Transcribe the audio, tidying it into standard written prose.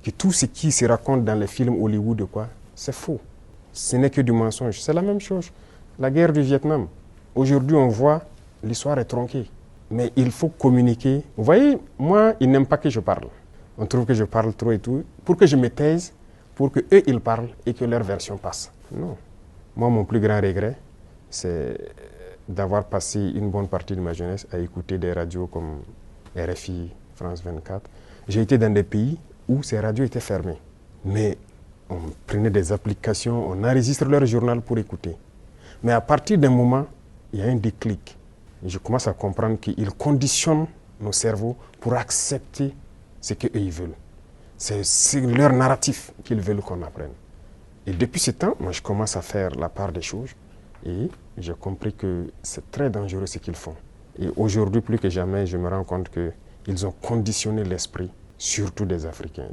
que tout ce qui se raconte dans les films Hollywood, c'est faux. Ce n'est que du mensonge. C'est la même chose. La guerre du Vietnam. Aujourd'hui, on voit, l'histoire est tronquée. Mais il faut communiquer. Vous voyez, moi, ils n'aiment pas que je parle. On trouve que je parle trop et tout. Pour que je me taise, pour qu'eux, ils parlent et que leur version passe. Non. Moi, mon plus grand regret, c'est d'avoir passé une bonne partie de ma jeunesse à écouter des radios comme RFI, France 24. J'ai été dans des pays où ces radios étaient fermées. Mais on prenait des applications, on enregistre leur journal pour écouter. Mais à partir d'un moment, il y a un déclic. Et je commence à comprendre qu'ils conditionnent nos cerveaux pour accepter ce qu'eux ils veulent. C'est leur narratif qu'ils veulent qu'on apprenne. Et depuis ce temps, moi je commence à faire la part des choses et j'ai compris que c'est très dangereux ce qu'ils font. Et aujourd'hui, plus que jamais, je me rends compte qu'ils ont conditionné l'esprit, surtout des Africains.